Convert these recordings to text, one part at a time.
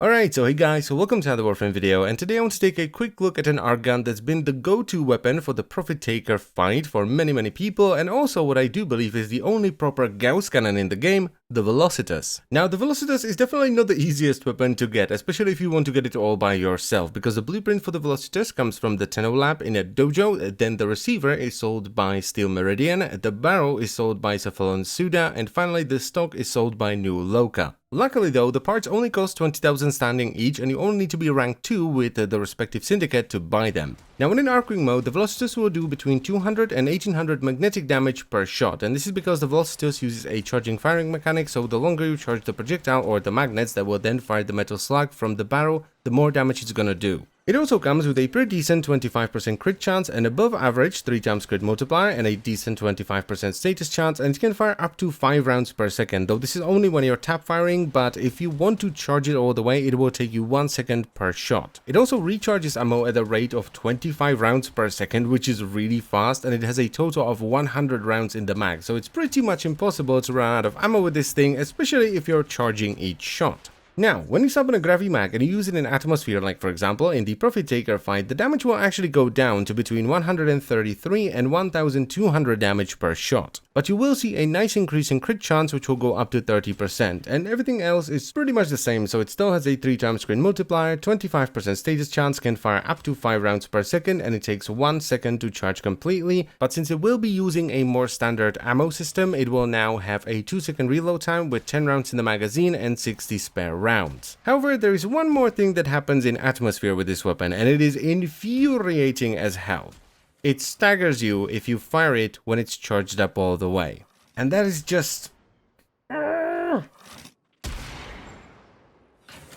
Alright, so hey guys, so welcome to another Warframe video, and today I want to take a quick look at an ARC gun that's been the go-to weapon for the Profit Taker fight for many people, and also what I do believe is the only proper Gauss cannon in the game, the Velocitus. Now, the Velocitus is definitely not the easiest weapon to get, especially if you want to get it all by yourself, because the blueprint for the Velocitus comes from the Tenno lab in a dojo, then the receiver is sold by Steel Meridian, the barrel is sold by Cephalon Suda, and finally the stock is sold by New Loka. Luckily though, the parts only cost 20,000 standing each, and you only need to be rank 2 with the respective syndicate to buy them. Now, when in Arcwing mode, the Velocitus will do between 200 and 1800 magnetic damage per shot, and this is because the Velocitus uses a charging firing mechanic, so the longer you charge the projectile or the magnets that will then fire the metal slug from the barrel, the more damage it's gonna do. It also comes with a pretty decent 25% crit chance, an above average 3 times crit multiplier, and a decent 25% status chance, and it can fire up to 5 rounds per second, though this is only when you're tap firing, but if you want to charge it all the way, it will take you 1 second per shot. It also recharges ammo at a rate of 25 rounds per second, which is really fast, and it has a total of 100 rounds in the mag, so it's pretty much impossible to run out of ammo with this thing, especially if you're charging each shot. Now, when you summon a Gravity Mag and you use it in Atmosphere, like for example in the Profit Taker fight, the damage will actually go down to between 133 and 1200 damage per shot. But you will see a nice increase in crit chance, which will go up to 30%, and everything else is pretty much the same, so it still has a 3 times crit multiplier, 25% status chance, can fire up to 5 rounds per second, and it takes 1 second to charge completely, but since it will be using a more standard ammo system, it will now have a 2-second reload time with 10 rounds in the magazine and 60 spare rounds. However, there is one more thing that happens in Atmosphere with this weapon, and it is infuriating as hell. It staggers you if you fire it when it's charged up all the way. And that is just...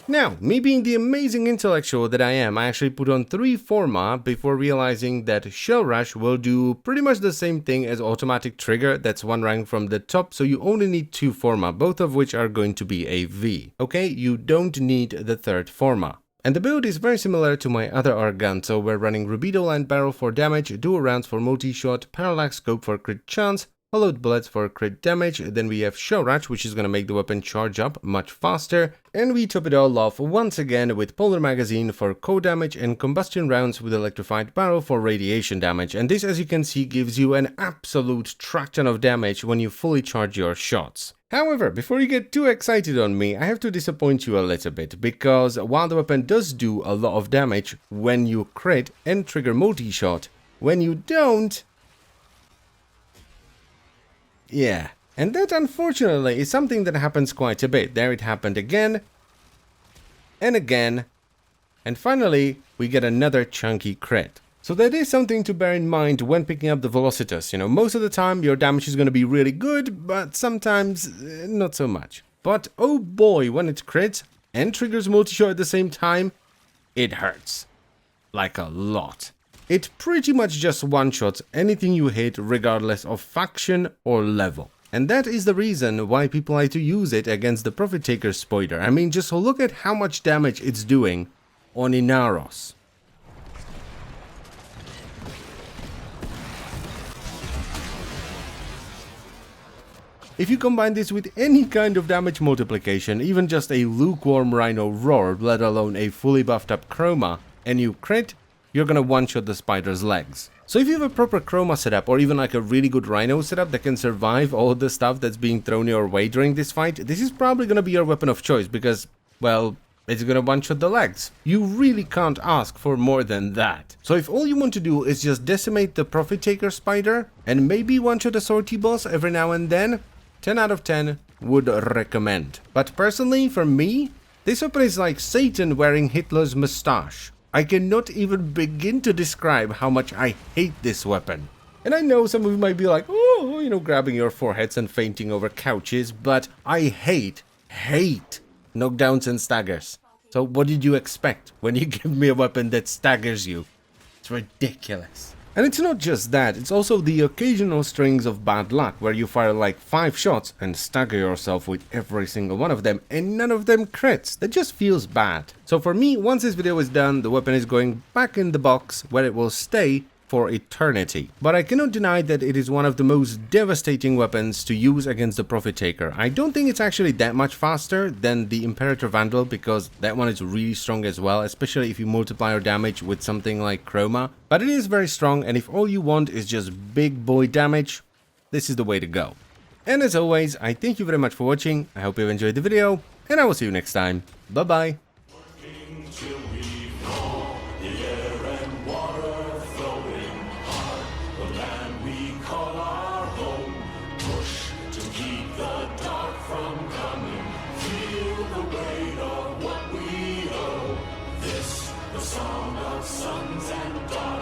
Now, me being the amazing intellectual that I am, I actually put on 3 Forma before realizing that Shell Rush will do pretty much the same thing as Automatic Trigger, that's 1 rank from the top, so you only need 2 Forma, both of which are going to be a V. Okay, you don't need the 3rd Forma. And the build is very similar to my other ARC gun, so we're running Rubido Land Barrel for damage, dual rounds for multi-shot, Parallax Scope for crit chance, Hollowed Bullets for crit damage, then we have Shell Rush, which is going to make the weapon charge up much faster, and we top it all off once again with Polar Magazine for core damage and Combustion Rounds with Electrified Barrel for radiation damage, and this, as you can see, gives you an absolute traction of damage when you fully charge your shots. However, before you get too excited on me, I have to disappoint you a little bit, because while the weapon does do a lot of damage when you crit and trigger multi-shot, when you don't... yeah, and that unfortunately is something that happens quite a bit. There it happened again, and again, and finally we get another chunky crit. So that is something to bear in mind when picking up the Velocitus. You know, most of the time your damage is going to be really good, but sometimes not so much. But oh boy, when it crits and triggers multi-shot at the same time, it hurts. Like a lot. It pretty much just one-shots anything you hit regardless of faction or level. And that is the reason why people like to use it against the Profit Taker Spoiler. I mean, just look at how much damage it's doing on Inaros. If you combine this with any kind of damage multiplication, even just a lukewarm Rhino Roar, let alone a fully buffed up Chroma, and you crit, you're gonna one-shot the spider's legs. So if you have a proper Chroma setup, or even like a really good Rhino setup that can survive all the stuff that's being thrown your way during this fight, this is probably gonna be your weapon of choice, because, well, it's gonna one-shot the legs. You really can't ask for more than that. So if all you want to do is just decimate the Profit Taker spider, and maybe one-shot a sortie boss every now and then, 10 out of 10 would recommend. But personally, for me, this weapon is like Satan wearing Hitler's mustache. I cannot even begin to describe how much I hate this weapon. And I know some of you might be like, oh, you know, grabbing your foreheads and fainting over couches, but I hate knockdowns and staggers. So what did you expect when you give me a weapon that staggers you? It's ridiculous. And it's not just that, it's also the occasional strings of bad luck where you fire like 5 shots and stagger yourself with every single one of them and none of them crits. That just feels bad. So for me, once this video is done, the weapon is going back in the box where it will stay for eternity. But I cannot deny that it is one of the most devastating weapons to use against the Profit Taker. I don't think it's actually that much faster than the Imperator Vandal, because that one is really strong as well, especially if you multiply your damage with something like Chroma. But it is very strong, and if all you want is just big boy damage, this is the way to go. And as always, I thank you very much for watching, I hope you enjoyed the video, and I will see you next time. Bye bye! The song of sons and daughters.